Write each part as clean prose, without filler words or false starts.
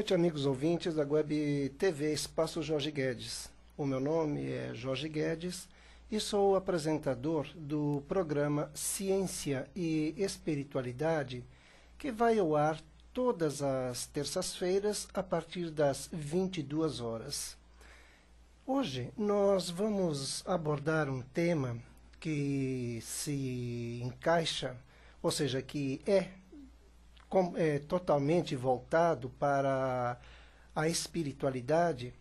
noite, amigos ouvintes da Web TV Espaço Jorge Guedes. O meu nome é Jorge Guedes e sou o apresentador do programa Ciência e Espiritualidade, que vai ao ar todas as terças-feiras a partir das 22 horas. Hoje nós vamos abordar um tema que se encaixa, ou seja, que é totalmente voltado para a espiritualidade,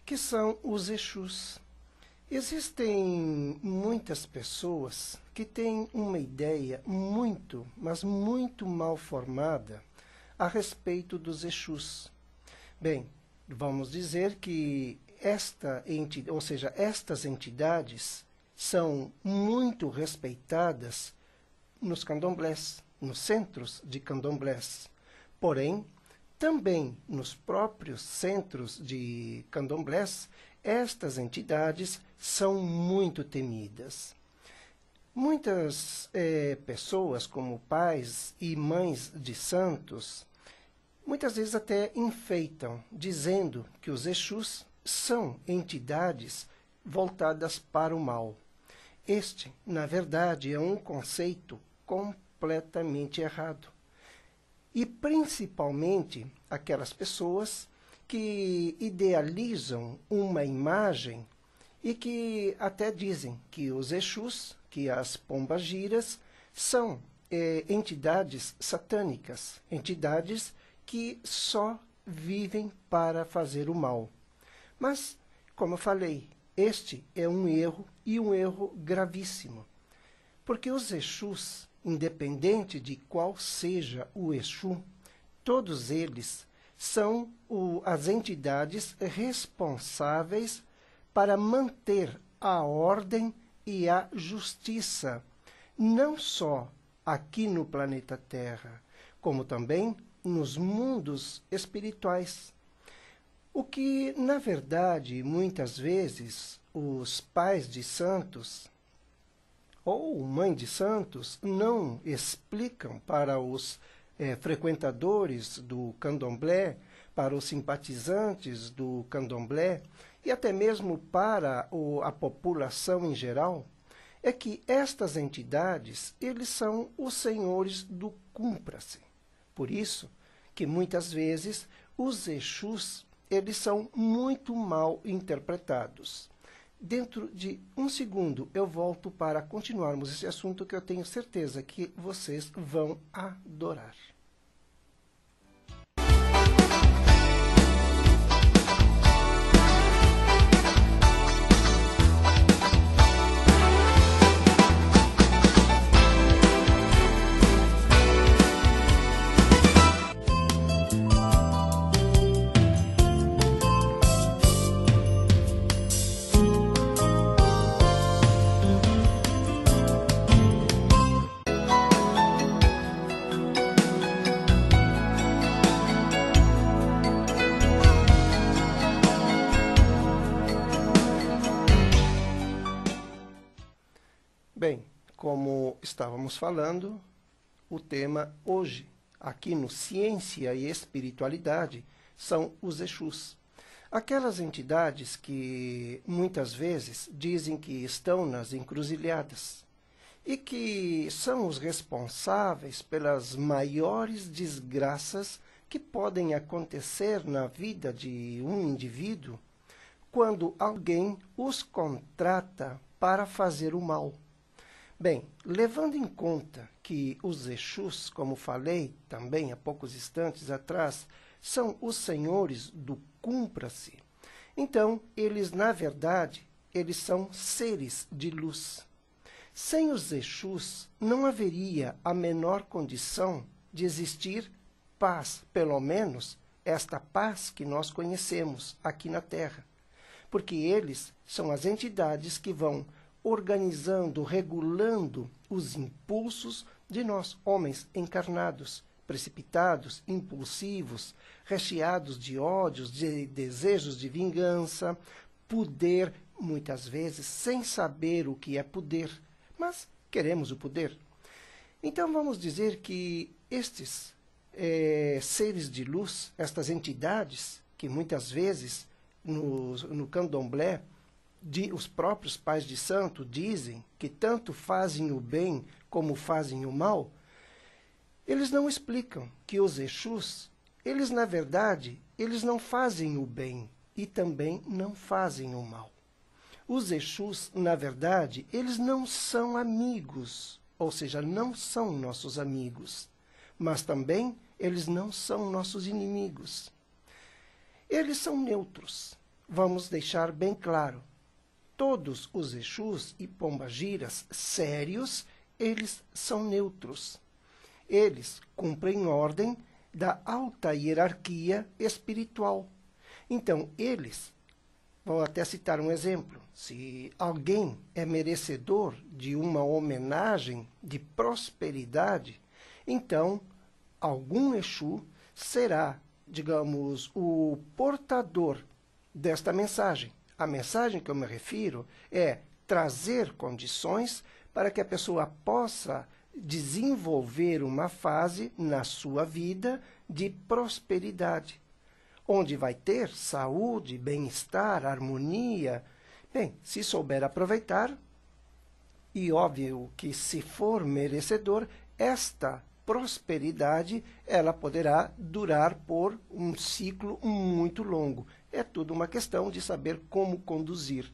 que são os Exus. Existem muitas pessoas que têm uma ideia muito, mas muito mal formada a respeito dos Exus. Bem, vamos dizer que estas entidades são muito respeitadas nos candomblés, nos centros de candomblés. Porém, também nos próprios centros de candomblés, estas entidades são muito temidas. Muitas pessoas, como pais e mães de santos, muitas vezes até enfeitam, dizendo que os Exus são entidades voltadas para o mal. Este, na verdade, é um conceito completamente errado. E principalmente aquelas pessoas que idealizam uma imagem e que até dizem que os Exus, que as pombagiras, são entidades satânicas, entidades que só vivem para fazer o mal. Mas, como eu falei, este é um erro e um erro gravíssimo. Porque os Exus, independente de qual seja o Exu, todos eles são as entidades responsáveis para manter a ordem e a justiça, não só aqui no planeta Terra, como também nos mundos espirituais. O que, na verdade, muitas vezes os pais de santos ou mãe de santos não explicam para os frequentadores do candomblé, para os simpatizantes do candomblé e até mesmo para a população em geral, é que estas entidades, eles são os senhores do cúmplice. Por isso que muitas vezes os Exus, eles são muito mal interpretados. Dentro de um segundo eu volto para continuarmos esse assunto que eu tenho certeza que vocês vão adorar. Bem, como estávamos falando, o tema hoje, aqui no Ciência e Espiritualidade, são os Exus. Aquelas entidades que muitas vezes dizem que estão nas encruzilhadas e que são os responsáveis pelas maiores desgraças que podem acontecer na vida de um indivíduo quando alguém os contrata para fazer o mal. Bem, levando em conta que os Exus, como falei também há poucos instantes atrás, são os senhores do cúmplice, então eles, na verdade, eles são seres de luz. Sem os Exus, não haveria a menor condição de existir paz, pelo menos esta paz que nós conhecemos aqui na Terra, porque eles são as entidades que vão organizando, regulando os impulsos de nós, homens encarnados, precipitados, impulsivos, recheados de ódios, de desejos de vingança, poder, muitas vezes sem saber o que é poder, mas queremos o poder. Então vamos dizer que estes seres de luz, estas entidades, que muitas vezes no candomblé, os próprios pais de santo dizem que tanto fazem o bem como fazem o mal, eles não explicam que os Exus, eles na verdade, eles não fazem o bem e também não fazem o mal. Os Exus, na verdade, eles não são amigos, ou seja, não são nossos amigos, mas também eles não são nossos inimigos. Eles são neutros, vamos deixar bem claro. Todos os Exus e pombagiras sérios, eles são neutros. Eles cumprem ordem da alta hierarquia espiritual. Então, eles, vou até citar um exemplo, se alguém é merecedor de uma homenagem de prosperidade, então algum Exu será, digamos, o portador desta mensagem. A mensagem que eu me refiro é trazer condições para que a pessoa possa desenvolver uma fase na sua vida de prosperidade, onde vai ter saúde, bem-estar, harmonia. Bem, se souber aproveitar, e óbvio que se for merecedor, esta prosperidade ela poderá durar por um ciclo muito longo. É tudo uma questão de saber como conduzir.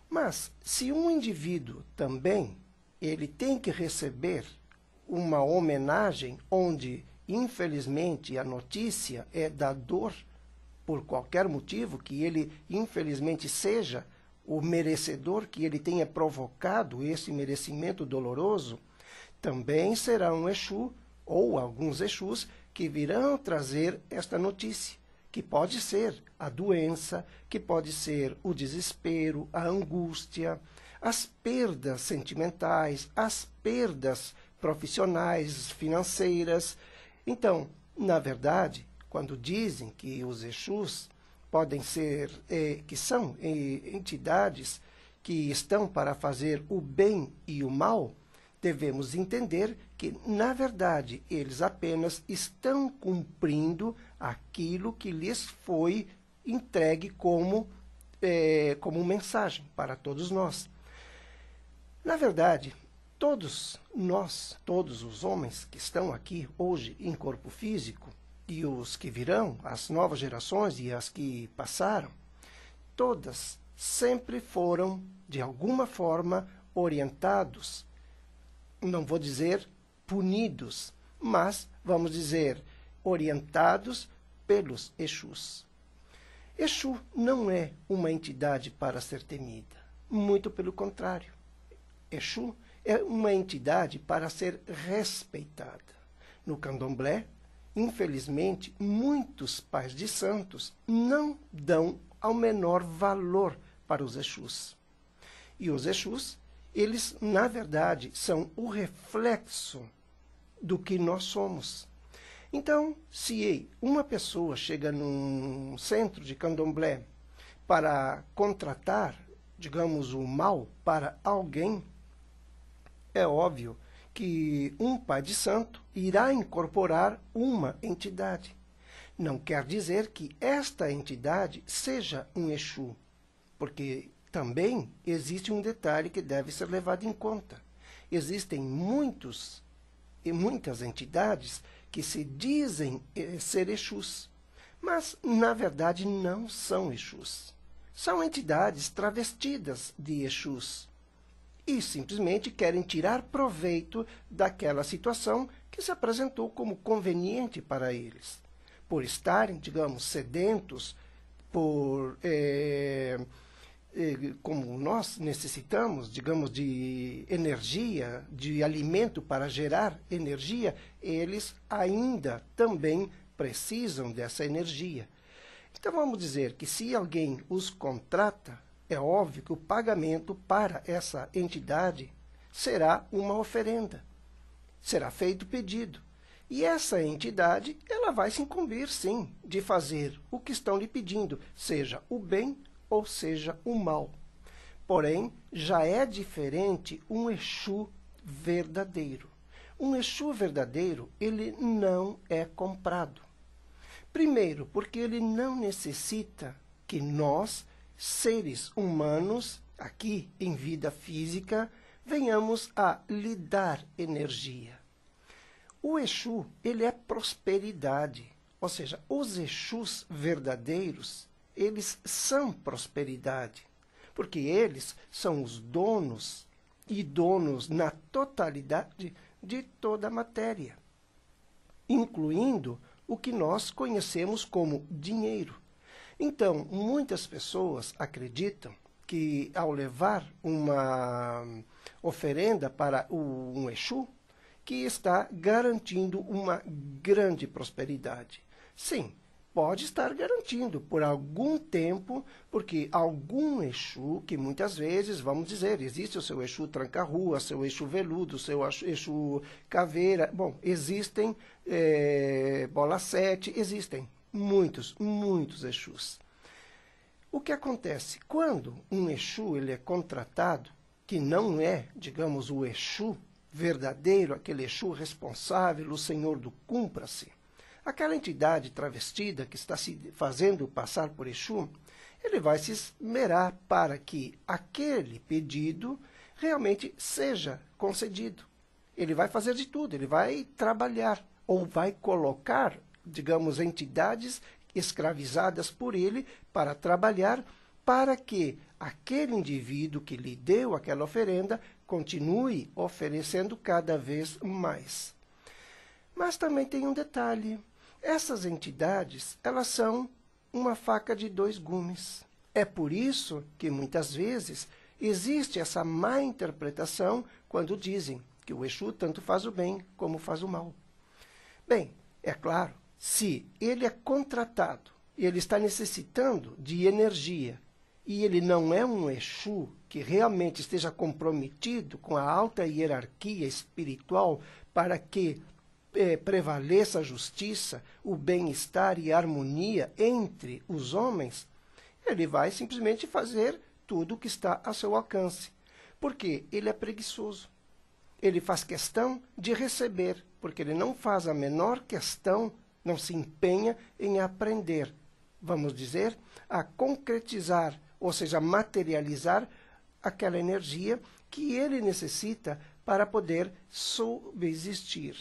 Mas, se um indivíduo também ele tem que receber uma homenagem onde, infelizmente, a notícia é da dor, por qualquer motivo, que ele, infelizmente, seja o merecedor, que ele tenha provocado esse merecimento doloroso, também será um Exu, ou alguns Exus, que virão trazer esta notícia, que pode ser a doença, que pode ser o desespero, a angústia, as perdas sentimentais, as perdas profissionais, financeiras. Então, na verdade, quando dizem que os Exus podem ser, que são entidades que estão para fazer o bem e o mal, devemos entender que, na verdade, eles apenas estão cumprindo aquilo que lhes foi entregue como mensagem para todos nós. Na verdade, todos nós, todos os homens que estão aqui hoje em corpo físico, e os que virão, as novas gerações e as que passaram, todas sempre foram, de alguma forma, orientados, não vou dizer punidos, mas, vamos dizer, orientados pelos Exus. Exu não é uma entidade para ser temida, muito pelo contrário. Exu é uma entidade para ser respeitada. No candomblé, infelizmente, muitos pais de santos não dão ao menor valor para os Exus. E os Exus, eles, na verdade, são o reflexo do que nós somos. Então, se uma pessoa chega num centro de candomblé para contratar, digamos, o mal para alguém, é óbvio que um pai de santo irá incorporar uma entidade. Não quer dizer que esta entidade seja um Exu, porque também existe um detalhe que deve ser levado em conta. Existem muitas entidades que se dizem ser Exus, mas, na verdade, não são Exus. São entidades travestidas de Exus e simplesmente querem tirar proveito daquela situação que se apresentou como conveniente para eles, por estarem, digamos, sedentos, como nós necessitamos, digamos, de energia, de alimento para gerar energia, eles ainda também precisam dessa energia. Então vamos dizer que se alguém os contrata, é óbvio que o pagamento para essa entidade será uma oferenda. Será feito pedido. E essa entidade, ela vai se incumbir, sim, de fazer o que estão lhe pedindo, seja o bem ou seja o mal. Porém, já é diferente um Exu verdadeiro. Um Exu verdadeiro, ele não é comprado. Primeiro, porque ele não necessita que nós, seres humanos, aqui em vida física, venhamos a lhe dar energia. O Exu, ele é prosperidade. Ou seja, os Exus verdadeiros, eles são prosperidade. Porque eles são os donos e donos na totalidade de toda a matéria, incluindo o que nós conhecemos como dinheiro. Então, muitas pessoas acreditam que ao levar uma oferenda para um Exu, que está garantindo uma grande prosperidade. Sim, pode estar garantindo por algum tempo, porque algum Exu, que muitas vezes, vamos dizer, existe o seu Exu tranca-rua, seu Exu veludo, seu Exu caveira, bom, existem bola 7, existem muitos Exus. O que acontece? Quando um Exu ele é contratado, que não é, digamos, o Exu verdadeiro, aquele Exu responsável, o senhor do cumpra-se, aquela entidade travestida que está se fazendo passar por Exu, ele vai se esmerar para que aquele pedido realmente seja concedido. Ele vai fazer de tudo, ele vai trabalhar, ou vai colocar, digamos, entidades escravizadas por ele para trabalhar para que aquele indivíduo que lhe deu aquela oferenda continue oferecendo cada vez mais. Mas também tem um detalhe. Essas entidades, elas são uma faca de dois gumes. É por isso que, muitas vezes, existe essa má interpretação quando dizem que o Exu tanto faz o bem como faz o mal. Bem, é claro, se ele é contratado e ele está necessitando de energia e ele não é um Exu que realmente esteja comprometido com a alta hierarquia espiritual para que prevaleça a justiça, o bem-estar e a harmonia entre os homens, ele vai simplesmente fazer tudo o que está a seu alcance. Porque ele é preguiçoso. Ele faz questão de receber, porque ele não faz a menor questão, não se empenha em aprender, vamos dizer, a concretizar, ou seja, materializar aquela energia que ele necessita para poder subsistir.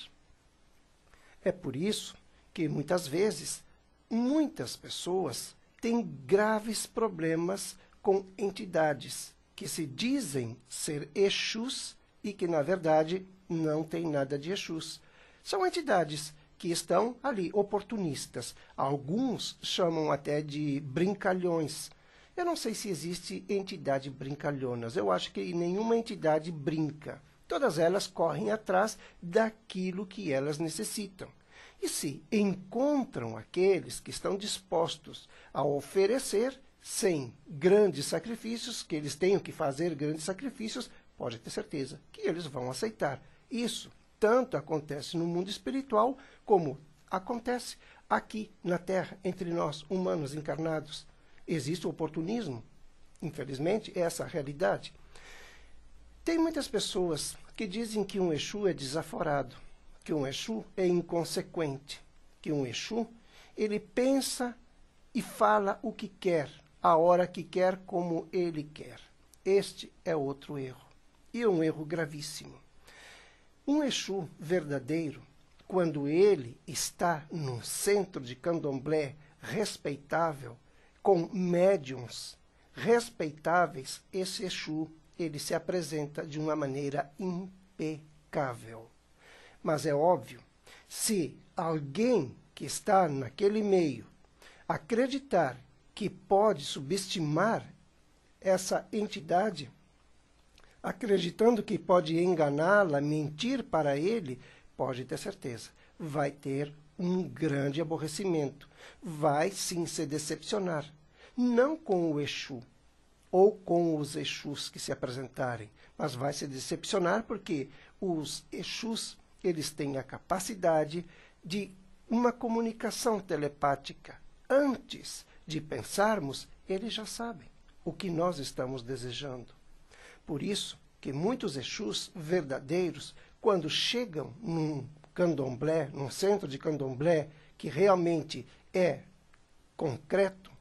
É por isso que, muitas vezes, muitas pessoas têm graves problemas com entidades que se dizem ser Exus e que, na verdade, não tem nada de Exus. São entidades que estão ali, oportunistas. Alguns chamam até de brincalhões. Eu não sei se existe entidade brincalhonas. Eu acho que nenhuma entidade brinca. Todas elas correm atrás daquilo que elas necessitam. E se encontram aqueles que estão dispostos a oferecer, sem grandes sacrifícios, que eles tenham que fazer grandes sacrifícios, pode ter certeza que eles vão aceitar. Isso tanto acontece no mundo espiritual, como acontece aqui na Terra, entre nós, humanos encarnados. Existe o oportunismo. Infelizmente, essa é a realidade. Tem muitas pessoas que dizem que um Exu é desaforado, que um Exu é inconsequente, que um Exu, ele pensa e fala o que quer, a hora que quer, como ele quer. Este é outro erro, e um erro gravíssimo. Um Exu verdadeiro, quando ele está num centro de candomblé respeitável, com médiuns respeitáveis, esse Exu ele se apresenta de uma maneira impecável. Mas é óbvio, se alguém que está naquele meio acreditar que pode subestimar essa entidade, acreditando que pode enganá-la, mentir para ele, pode ter certeza, vai ter um grande aborrecimento. Vai sim se decepcionar. Não com o Exu, ou com os Exus que se apresentarem, mas vai se decepcionar porque os Exus, eles têm a capacidade de uma comunicação telepática. Antes de pensarmos, eles já sabem o que nós estamos desejando. Por isso que muitos Exus verdadeiros, quando chegam num candomblé, num centro de candomblé, que realmente é concreto,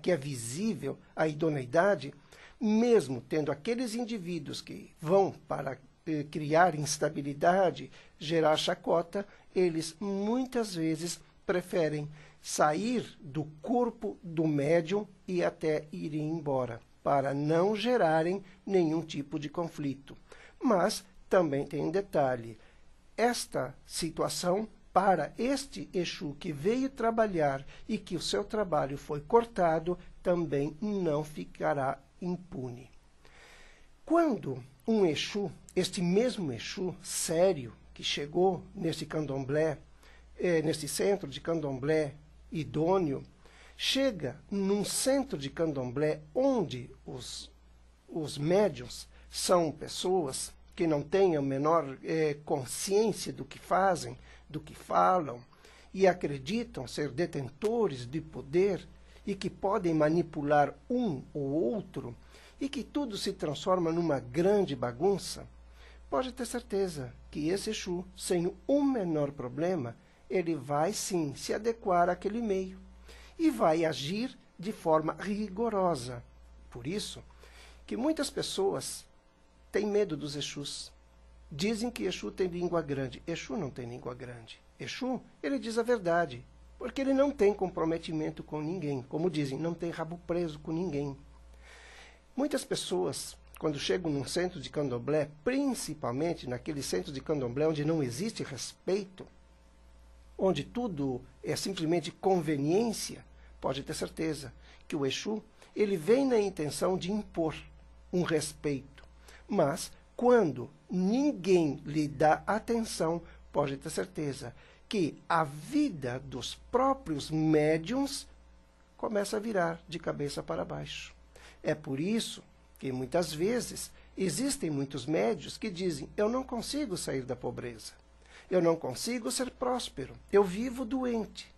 que é visível a idoneidade, mesmo tendo aqueles indivíduos que vão para criar instabilidade, gerar chacota, eles muitas vezes preferem sair do corpo do médium e até irem embora, para não gerarem nenhum tipo de conflito. Mas também tem um detalhe: esta situação, para este Exu que veio trabalhar e que o seu trabalho foi cortado, também não ficará impune. Quando um Exu, este mesmo Exu sério que chegou nesse candomblé, nesse centro de candomblé idôneo, chega num centro de candomblé onde os médiuns são pessoas que não têm a menor consciência do que fazem, do que falam, e acreditam ser detentores de poder e que podem manipular um ou outro, e que tudo se transforma numa grande bagunça, pode ter certeza que esse Exu, sem o menor problema, ele vai sim se adequar àquele meio e vai agir de forma rigorosa. Por isso que muitas pessoas têm medo dos Exus. Dizem que Exu tem língua grande. Exu não tem língua grande. Exu, ele diz a verdade, porque ele não tem comprometimento com ninguém. Como dizem, não tem rabo preso com ninguém. Muitas pessoas, quando chegam num centro de candomblé, principalmente naquele centro de candomblé onde não existe respeito, onde tudo é simplesmente conveniência, pode ter certeza que o Exu, ele vem na intenção de impor um respeito. Mas, quando ninguém lhe dá atenção, pode ter certeza que a vida dos próprios médiuns começa a virar de cabeça para baixo. É por isso que, muitas vezes, existem muitos médiuns que dizem: eu não consigo sair da pobreza, eu não consigo ser próspero, eu vivo doente.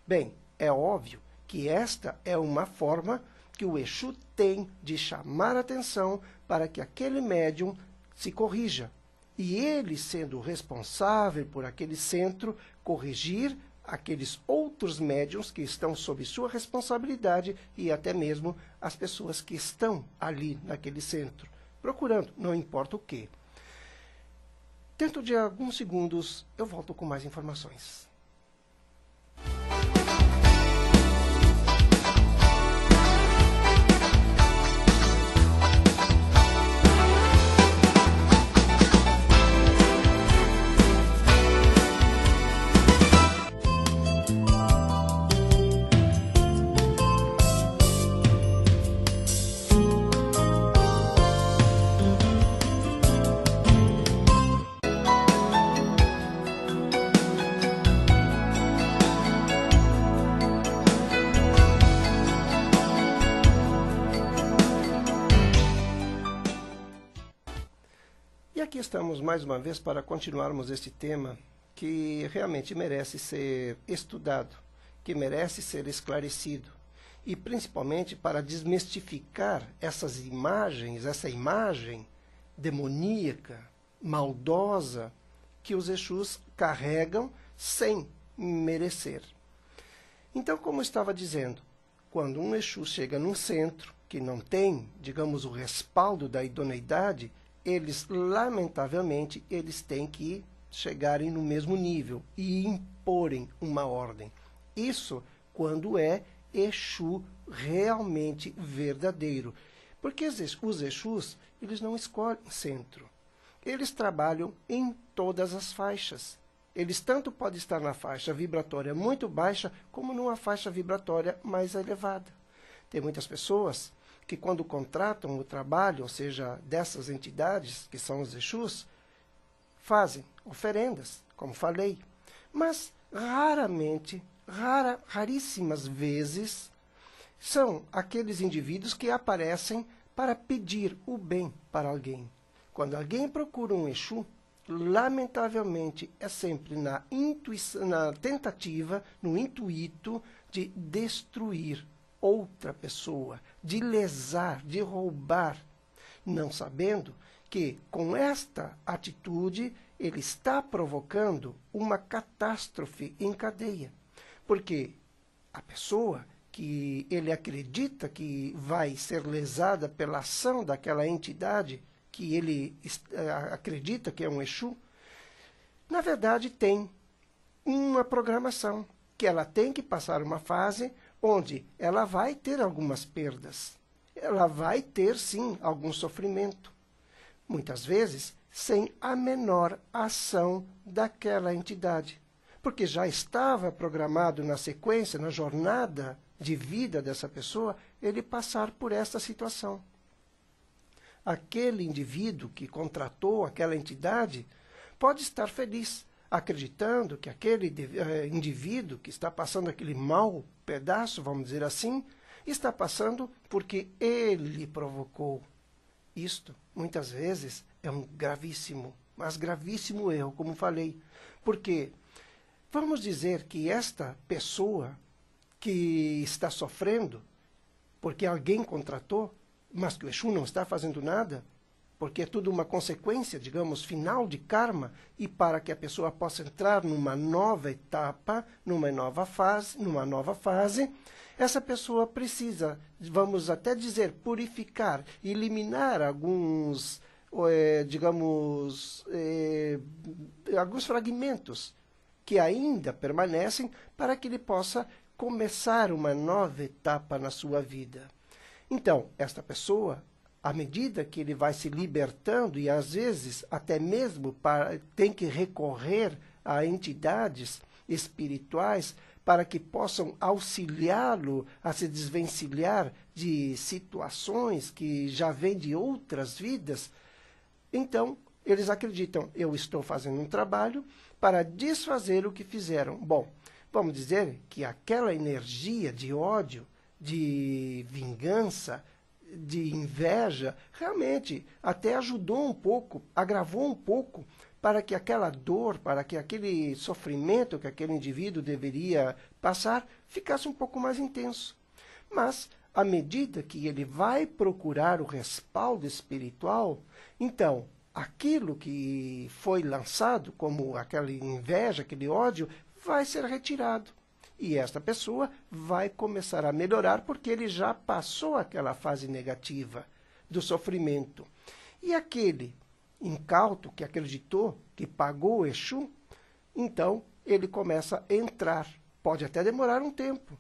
Bem, é óbvio que esta é uma forma que o Exu tem de chamar a atenção para que aquele médium se corrija. E ele, sendo responsável por aquele centro, corrigir aqueles outros médiuns que estão sob sua responsabilidade e até mesmo as pessoas que estão ali naquele centro, procurando, não importa o quê. Dentro de alguns segundos, eu volto com mais informações. E aqui estamos mais uma vez para continuarmos este tema que realmente merece ser estudado, que merece ser esclarecido, e principalmente para desmistificar essas imagens, essa imagem demoníaca, maldosa, que os Exus carregam sem merecer. Então, como eu estava dizendo, quando um Exu chega num centro que não tem, digamos, o respaldo da idoneidade, eles, lamentavelmente, eles têm que chegarem no mesmo nível e imporem uma ordem. Isso quando é Exu realmente verdadeiro. Porque os Exus, eles não escolhem centro. Eles trabalham em todas as faixas. Eles tanto podem estar na faixa vibratória muito baixa, como numa faixa vibratória mais elevada. Tem muitas pessoas que, quando contratam o trabalho, ou seja, dessas entidades, que são os Exus, fazem oferendas, como falei. Mas, raríssimas vezes, são aqueles indivíduos que aparecem para pedir o bem para alguém. Quando alguém procura um Exu, lamentavelmente, é sempre na tentativa, no intuito de destruir outra pessoa, de lesar, de roubar, não sabendo que, com esta atitude, ele está provocando uma catástrofe em cadeia. Porque a pessoa que ele acredita que vai ser lesada pela ação daquela entidade que ele acredita que é um Exu, na verdade tem uma programação, que ela tem que passar uma fase onde ela vai ter algumas perdas. Ela vai ter, sim, algum sofrimento. Muitas vezes, sem a menor ação daquela entidade. Porque já estava programado na sequência, na jornada de vida dessa pessoa, ele passar por essa situação. Aquele indivíduo que contratou aquela entidade pode estar feliz, acreditando que aquele indivíduo que está passando aquele mau pedaço, vamos dizer assim, está passando porque ele provocou. Isto, muitas vezes, é um gravíssimo, mas gravíssimo erro, como falei. Porque vamos dizer que esta pessoa que está sofrendo, porque alguém contratou, mas que o Exu não está fazendo nada, porque é tudo uma consequência, digamos, final de karma, e para que a pessoa possa entrar numa nova etapa, numa nova fase, essa pessoa precisa, vamos até dizer, purificar, eliminar alguns, alguns fragmentos que ainda permanecem para que ele possa começar uma nova etapa na sua vida. Então, esta pessoa, à medida que ele vai se libertando e às vezes até mesmo tem que recorrer a entidades espirituais para que possam auxiliá-lo a se desvencilhar de situações que já vêm de outras vidas, então eles acreditam, eu estou fazendo um trabalho para desfazer o que fizeram. Bom, vamos dizer que aquela energia de ódio, de vingança, de inveja, realmente até ajudou um pouco, agravou um pouco para que aquela dor, para que aquele sofrimento que aquele indivíduo deveria passar ficasse um pouco mais intenso. Mas, à medida que ele vai procurar o respaldo espiritual, então, aquilo que foi lançado como aquela inveja, aquele ódio, vai ser retirado. E esta pessoa vai começar a melhorar porque ele já passou aquela fase negativa do sofrimento. E aquele incauto que acreditou, que pagou o Exu, então ele começa a entrar. Pode até demorar um tempo,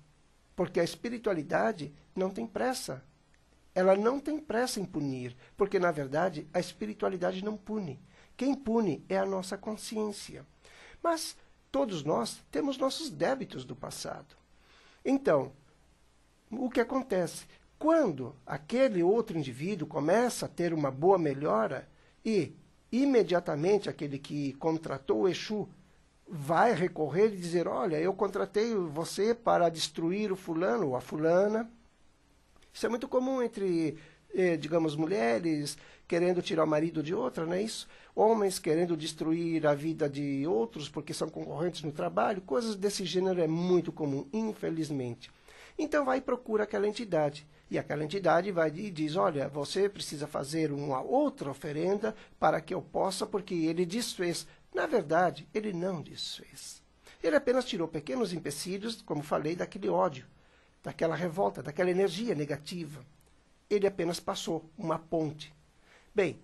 porque a espiritualidade não tem pressa. Ela não tem pressa em punir, porque, na verdade, a espiritualidade não pune. Quem pune é a nossa consciência. Mas todos nós temos nossos débitos do passado. Então, o que acontece? Quando aquele outro indivíduo começa a ter uma boa melhora e, imediatamente, aquele que contratou o Exu vai recorrer e dizer, olha, eu contratei você para destruir o fulano ou a fulana. Isso é muito comum entre, digamos, mulheres querendo tirar o marido de outra, não é isso? Homens querendo destruir a vida de outros porque são concorrentes no trabalho, coisas desse gênero é muito comum, infelizmente. Então vai e procura aquela entidade. E aquela entidade vai e diz, olha, você precisa fazer uma outra oferenda para que eu possa, porque ele desfez. Na verdade, ele não desfez. Ele apenas tirou pequenos empecilhos, como falei, daquele ódio, daquela revolta, daquela energia negativa. Ele apenas passou uma ponte. Bem,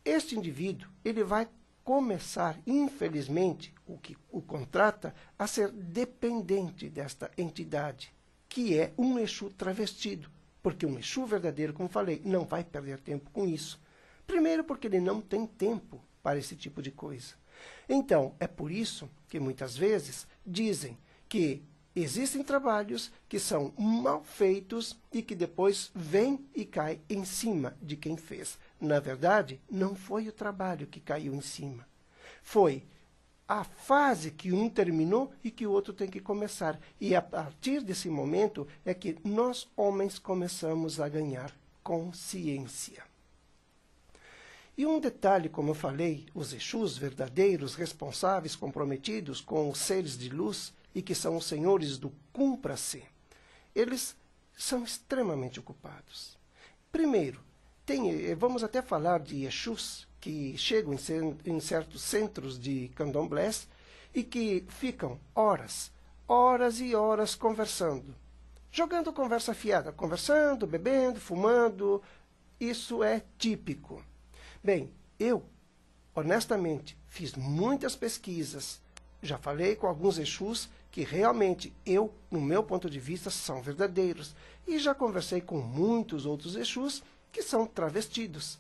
este indivíduo, ele vai começar, infelizmente, o que o contrata, a ser dependente desta entidade, que é um Exu travestido. Porque um Exu verdadeiro, como falei, não vai perder tempo com isso. Primeiro porque ele não tem tempo para esse tipo de coisa. Então, é por isso que muitas vezes dizem que existem trabalhos que são mal feitos e que depois vem e cai em cima de quem fez. Na verdade, não foi o trabalho que caiu em cima. Foi a fase que um terminou e que o outro tem que começar. E a partir desse momento é que nós, homens, começamos a ganhar consciência. E um detalhe, como eu falei, os Exus verdadeiros, responsáveis, comprometidos com os seres de luz e que são os senhores do cumpra-se, eles são extremamente ocupados. Primeiro, vamos até falar de Exus, que chegam em certos centros de candomblés e que ficam horas e horas conversando, jogando conversa fiada, conversando, bebendo, fumando. Isso é típico. Bem, eu, honestamente, fiz muitas pesquisas, já falei com alguns Exus que realmente no meu ponto de vista, são verdadeiros. E já conversei com muitos outros Exus que são travestidos.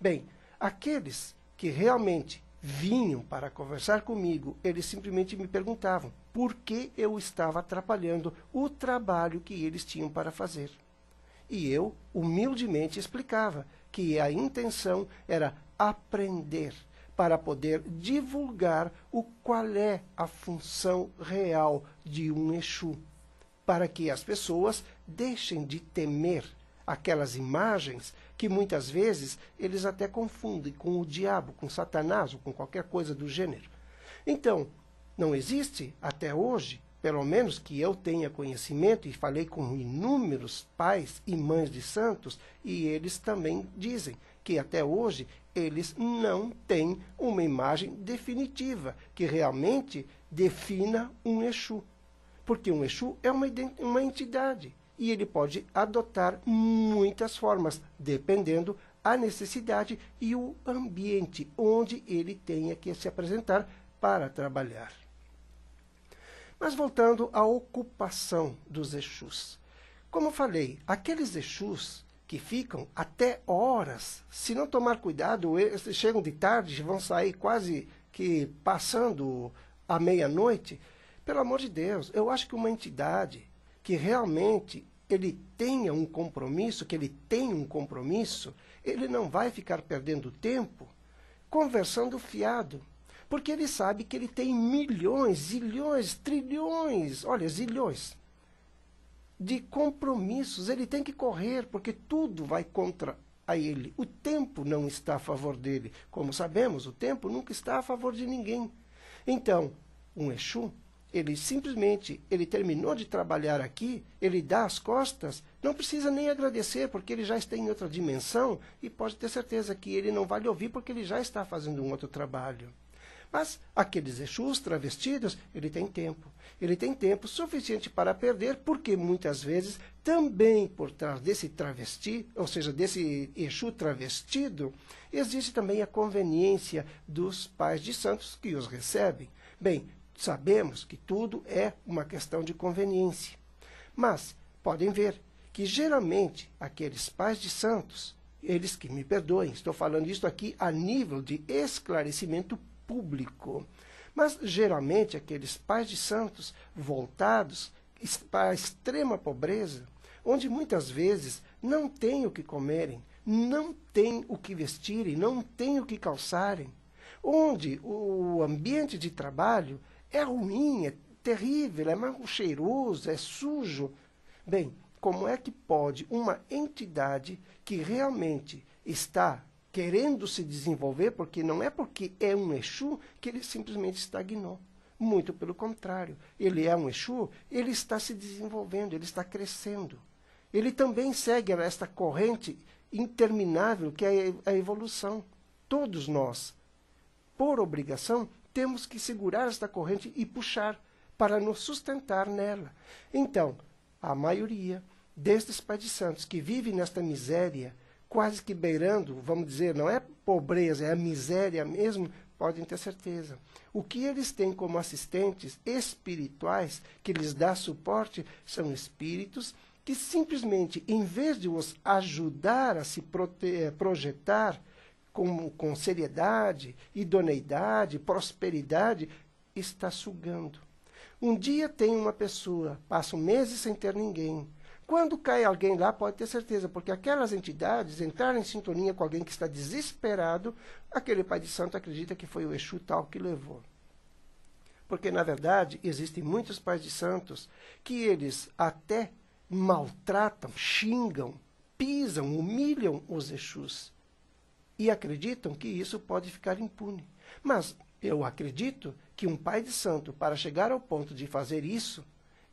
Bem, aqueles que realmente vinham para conversar comigo, eles simplesmente me perguntavam por que eu estava atrapalhando o trabalho que eles tinham para fazer. E eu, humildemente, explicava que a intenção era aprender para poder divulgar qual é a função real de um Exu, para que as pessoas deixem de temer aquelas imagens que muitas vezes eles até confundem com o diabo, com Satanás ou com qualquer coisa do gênero. Então, não existe até hoje, pelo menos que eu tenha conhecimento, e falei com inúmeros pais e mães de santos, e eles também dizem que até hoje eles não têm uma imagem definitiva, que realmente defina um Exu. Porque um Exu é uma entidade, e ele pode adotar muitas formas, dependendo a necessidade e o ambiente onde ele tenha que se apresentar para trabalhar. Mas voltando à ocupação dos Exus. Como falei, aqueles Exus que ficam até horas, se não tomar cuidado, eles chegam de tarde, vão sair quase que passando a meia-noite. Pelo amor de Deus, eu acho que uma entidade que realmente ele tenha um compromisso, ele não vai ficar perdendo tempo conversando fiado. Porque ele sabe que ele tem milhões, zilhões, trilhões, olha, zilhões de compromissos. Ele tem que correr, porque tudo vai contra ele. O tempo não está a favor dele. Como sabemos, o tempo nunca está a favor de ninguém. Então, um Exu, ele simplesmente, ele terminou de trabalhar aqui, ele dá as costas, não precisa nem agradecer, porque ele já está em outra dimensão, e pode ter certeza que ele não vai lhe ouvir, porque ele já está fazendo um outro trabalho. Mas aqueles Exus travestidos, ele tem tempo. Ele tem tempo suficiente para perder, porque muitas vezes, também por trás desse travesti, ou seja, desse Exu travestido, existe também a conveniência dos pais de santos que os recebem. Bem, sabemos que tudo é uma questão de conveniência. Mas podem ver que geralmente aqueles pais de santos, eles que me perdoem, estou falando isso aqui a nível de esclarecimento público. Mas, geralmente, aqueles pais de santos voltados para a extrema pobreza, onde muitas vezes não têm o que comerem, não têm o que vestirem, não têm o que calçarem, onde o ambiente de trabalho é ruim, é terrível, é mal cheiroso, é sujo. Bem, como é que pode uma entidade que realmente está querendo se desenvolver, porque não é porque é um Exu que ele simplesmente estagnou. Muito pelo contrário. Ele é um Exu, ele está se desenvolvendo, ele está crescendo. Ele também segue esta corrente interminável que é a evolução. Todos nós, por obrigação, temos que segurar esta corrente e puxar para nos sustentar nela. Então, a maioria destes pais de santos que vivem nesta miséria, quase que beirando, vamos dizer, não é pobreza, é a miséria mesmo, podem ter certeza. O que eles têm como assistentes espirituais, que lhes dá suporte, são espíritos que simplesmente, em vez de os ajudar a se projetar com seriedade, idoneidade, prosperidade, está sugando. Um dia tem uma pessoa, passa meses sem ter ninguém. Quando cai alguém lá, pode ter certeza, porque aquelas entidades entraram em sintonia com alguém que está desesperado, aquele pai de santo acredita que foi o Exu tal que levou. Porque, na verdade, existem muitos pais de santos que eles até maltratam, xingam, pisam, humilham os Exus. E acreditam que isso pode ficar impune. Mas eu acredito que um pai de santo, para chegar ao ponto de fazer isso,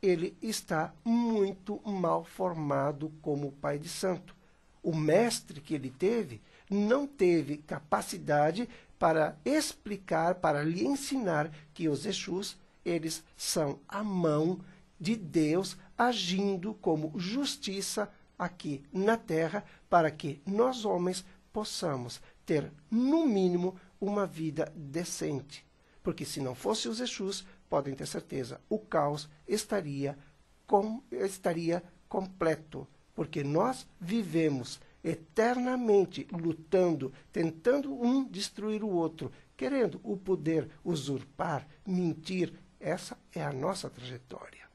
ele está muito mal formado como pai de santo. O mestre que ele teve não teve capacidade para explicar, para lhe ensinar que os Exus, eles são a mão de Deus agindo como justiça aqui na Terra, para que nós homens possamos ter, no mínimo, uma vida decente. Porque se não fosse os Exus, podem ter certeza, o caos estaria completo. Porque nós vivemos eternamente lutando, tentando um destruir o outro, querendo o poder usurpar, mentir. Essa é a nossa trajetória.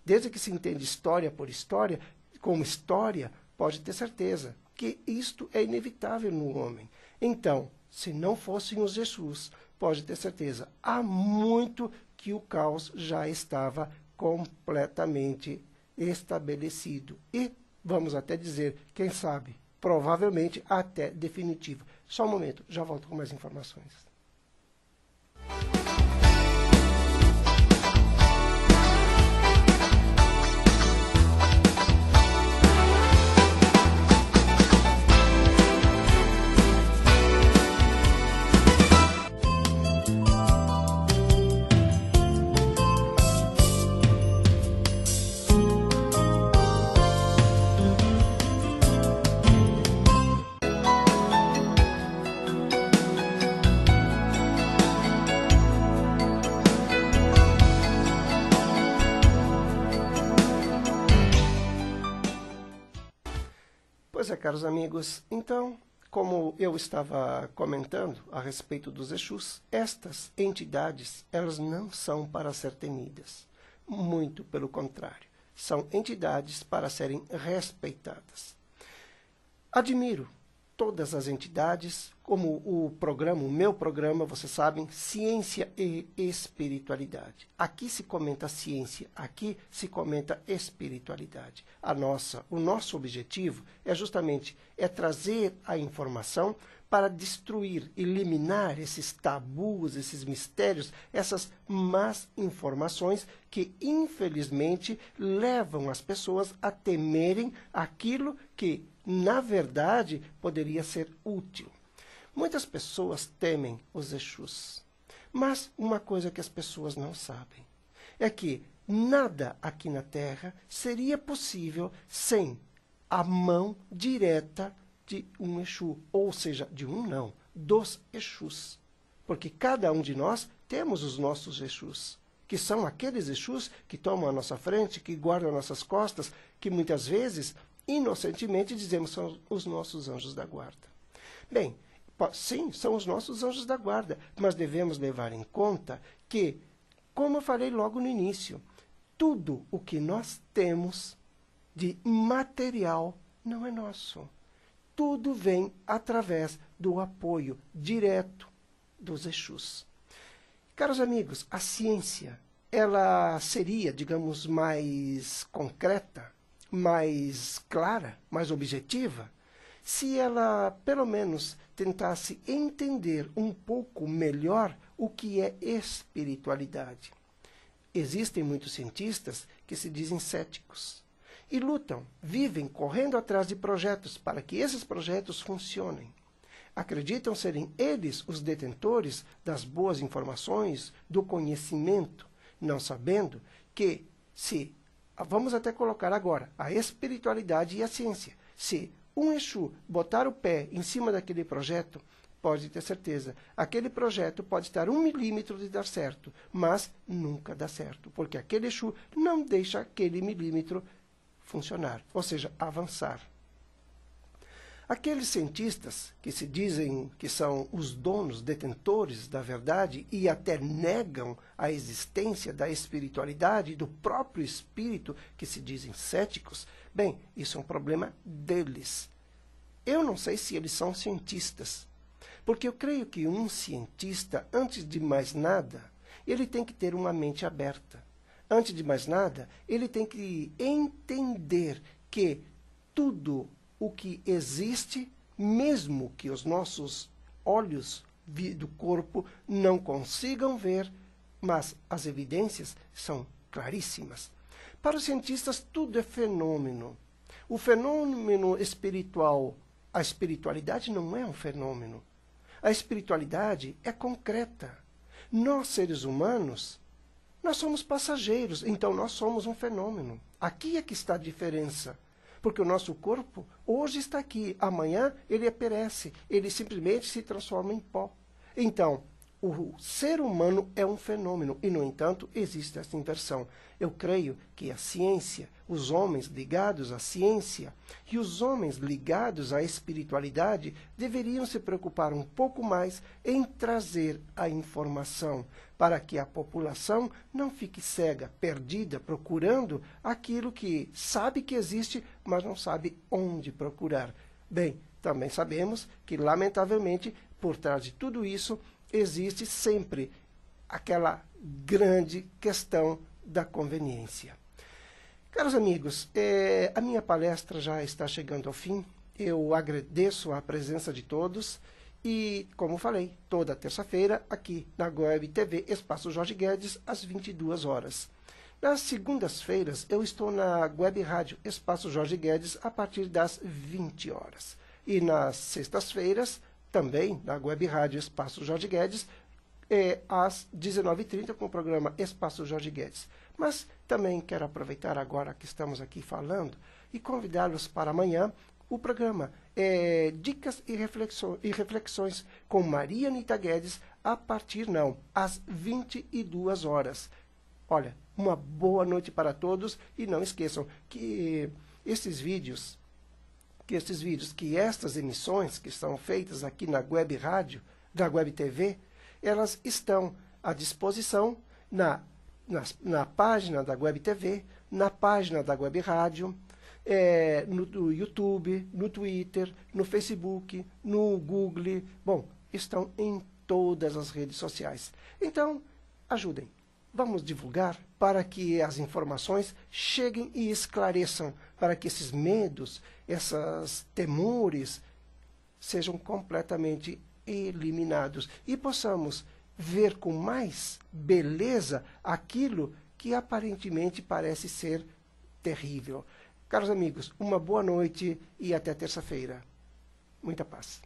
Desde que se entende história por história, como história, pode ter certeza que isto é inevitável no homem. Então, se não fossem os Jesus, pode ter certeza, há muito que o caos já estava completamente estabelecido. E, vamos até dizer, quem sabe, provavelmente até definitivo. Só um momento, já volto com mais informações. Pois é, caros amigos, então, como eu estava comentando a respeito dos Exus, estas entidades, elas não são para ser temidas. Muito pelo contrário, são entidades para serem respeitadas. Admiro todas as entidades, como o meu programa, vocês sabem, Ciência e Espiritualidade. Aqui se comenta ciência, aqui se comenta espiritualidade. O nosso objetivo é justamente trazer a informação para destruir, eliminar esses tabus, esses mistérios, essas más informações que, infelizmente, levam as pessoas a temerem aquilo que, na verdade, poderia ser útil. Muitas pessoas temem os Exus, mas uma coisa que as pessoas não sabem é que nada aqui na Terra seria possível sem a mão direta de um Exu, ou seja, de um não, dos Exus. Porque cada um de nós temos os nossos Exus, que são aqueles Exus que tomam a nossa frente, que guardam nossas costas, que muitas vezes, inocentemente, dizemos são os nossos anjos da guarda. Bem, sim, são os nossos anjos da guarda, mas devemos levar em conta que, como eu falei logo no início, tudo o que nós temos de material não é nosso. Tudo vem através do apoio direto dos Exus. Caros amigos, a ciência, ela seria, digamos, mais concreta, mais clara, mais objetiva, se ela, pelo menos, tentasse entender um pouco melhor o que é espiritualidade. Existem muitos cientistas que se dizem céticos e lutam, vivem correndo atrás de projetos para que esses projetos funcionem. Acreditam serem eles os detentores das boas informações, do conhecimento, não sabendo que vamos até colocar agora a espiritualidade e a ciência. Se um Exu botar o pé em cima daquele projeto, pode ter certeza, aquele projeto pode estar 1 milímetro de dar certo, mas nunca dá certo, porque aquele Exu não deixa aquele milímetro funcionar, ou seja, avançar. Aqueles cientistas que se dizem que são os donos, detentores da verdade e até negam a existência da espiritualidade, do próprio espírito, que se dizem céticos, bem, isso é um problema deles. Eu não sei se eles são cientistas, porque eu creio que um cientista, antes de mais nada, ele tem que ter uma mente aberta. Antes de mais nada, ele tem que entender que tudo o que existe, mesmo que os nossos olhos do corpo não consigam ver, mas as evidências são claríssimas. Para os cientistas, tudo é fenômeno. O fenômeno espiritual, a espiritualidade não é um fenômeno. A espiritualidade é concreta. Nós, seres humanos, nós somos passageiros, então nós somos um fenômeno. Aqui é que está a diferença. Porque o nosso corpo hoje está aqui, amanhã ele perece, ele simplesmente se transforma em pó. Então, o ser humano é um fenômeno e, no entanto, existe essa inversão. Eu creio que a ciência, os homens ligados à ciência e os homens ligados à espiritualidade deveriam se preocupar um pouco mais em trazer a informação para que a população não fique cega, perdida, procurando aquilo que sabe que existe, mas não sabe onde procurar. Bem, também sabemos que, lamentavelmente, por trás de tudo isso, existe sempre aquela grande questão da conveniência. Caros amigos, a minha palestra já está chegando ao fim. Eu agradeço a presença de todos e, como falei, toda terça-feira aqui na Web TV Espaço Jorge Guedes, às 22 horas. Nas segundas-feiras, eu estou na Web Rádio Espaço Jorge Guedes a partir das 20 horas. E nas sextas-feiras, também na Web Rádio Espaço Jorge Guedes, às 19h30 com o programa Espaço Jorge Guedes. Mas também quero aproveitar agora que estamos aqui falando e convidá-los para amanhã o programa Dicas e Reflexões com Maria Anita Guedes às 22 horas. Olha, uma boa noite para todos e não esqueçam que estas emissões que são feitas aqui na Web Rádio, da Web TV, elas estão à disposição na página da Web TV, na página da Web Rádio, no YouTube, no Twitter, no Facebook, no Google. Bom, estão em todas as redes sociais. Então, ajudem. Vamos divulgar para que as informações cheguem e esclareçam, para que esses medos, esses temores sejam completamente eliminados e possamos ver com mais beleza aquilo que aparentemente parece ser terrível. Caros amigos, uma boa noite e até terça-feira. Muita paz.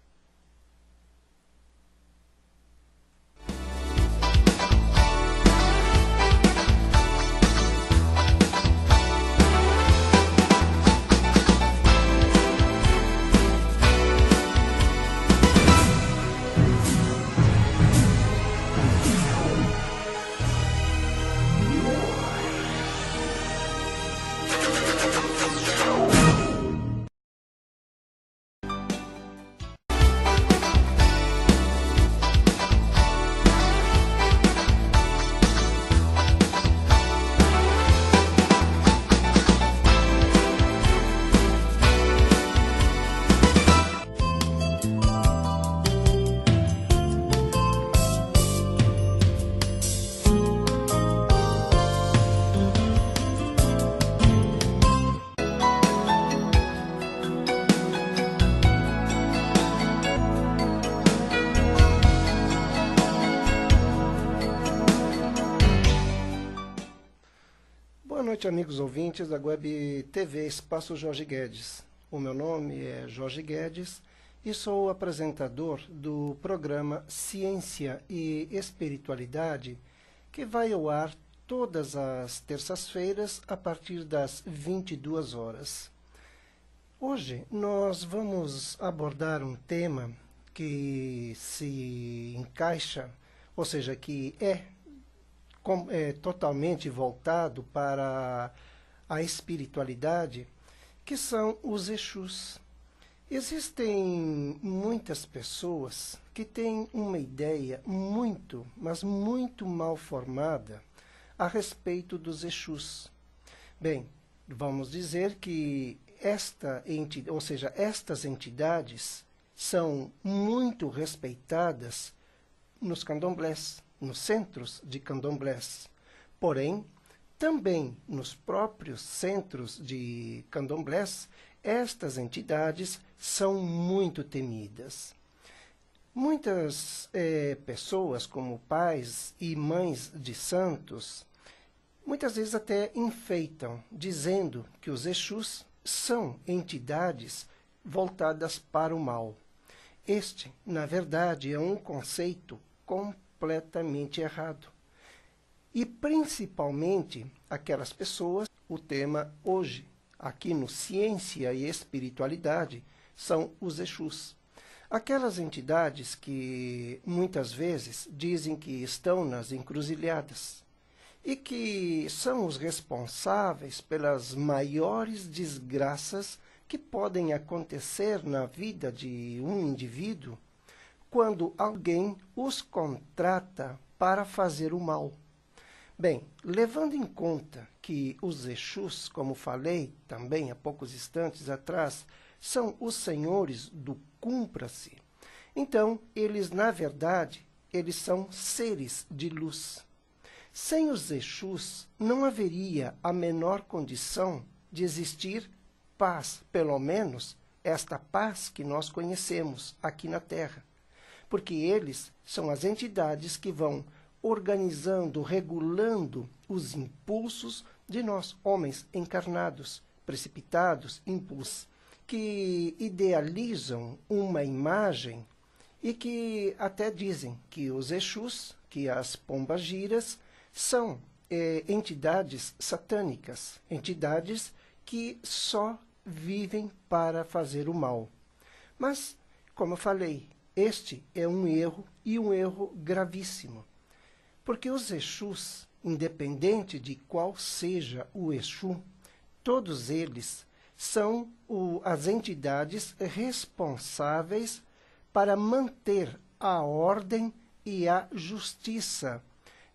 Boa noite, amigos ouvintes da Web TV Espaço Jorge Guedes. O meu nome é Jorge Guedes e sou o apresentador do programa Ciência e Espiritualidade, que vai ao ar todas as terças-feiras a partir das 22 horas. Hoje nós vamos abordar um tema que se encaixa, ou seja, que é totalmente voltado para a espiritualidade, que são os Exus. Existem muitas pessoas que têm uma ideia muito, mas muito mal formada a respeito dos Exus. Bem, vamos dizer que estas entidades são muito respeitadas nos candomblés, nos centros de candomblés. Porém, também nos próprios centros de candomblés, estas entidades são muito temidas. Muitas pessoas, como pais e mães de santos, muitas vezes até enfeitam, dizendo que os Exus são entidades voltadas para o mal. Este, na verdade, é um conceito completamente errado. E principalmente aquelas pessoas, o tema hoje, aqui no Ciência e Espiritualidade, são os Exus. Aquelas entidades que muitas vezes dizem que estão nas encruzilhadas e que são os responsáveis pelas maiores desgraças que podem acontecer na vida de um indivíduo quando alguém os contrata para fazer o mal. Bem, levando em conta que os Exus, como falei também há poucos instantes atrás, são os senhores do cumpra-se, então eles, na verdade, eles são seres de luz. Sem os Exus, não haveria a menor condição de existir paz, pelo menos esta paz que nós conhecemos aqui na Terra, porque eles são as entidades que vão organizando, regulando os impulsos de nós, homens encarnados, precipitados, impulsos, que idealizam uma imagem e que até dizem que os Exus, que as pombagiras, são entidades satânicas, entidades que só vivem para fazer o mal. Mas, como eu falei, este é um erro e um erro gravíssimo. Porque os Exus, independente de qual seja o Exu, todos eles são as entidades responsáveis para manter a ordem e a justiça,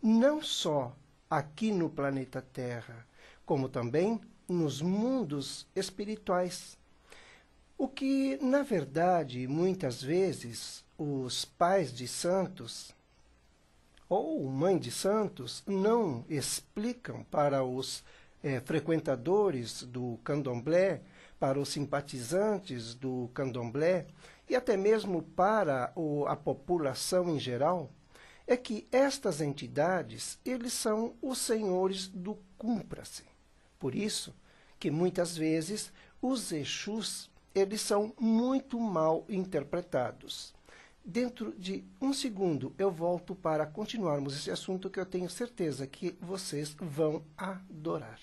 não só aqui no planeta Terra, como também nos mundos espirituais. O que, na verdade, muitas vezes, os pais de santos ou mãe de santos não explicam para os frequentadores do candomblé, para os simpatizantes do candomblé e até mesmo para a população em geral, é que estas entidades, eles são os senhores do cumpra-se. Por isso que muitas vezes os Exus, eles são muito mal interpretados. Dentro de um segundo eu volto para continuarmos esse assunto que eu tenho certeza que vocês vão adorar.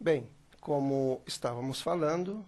Bem, como estávamos falando,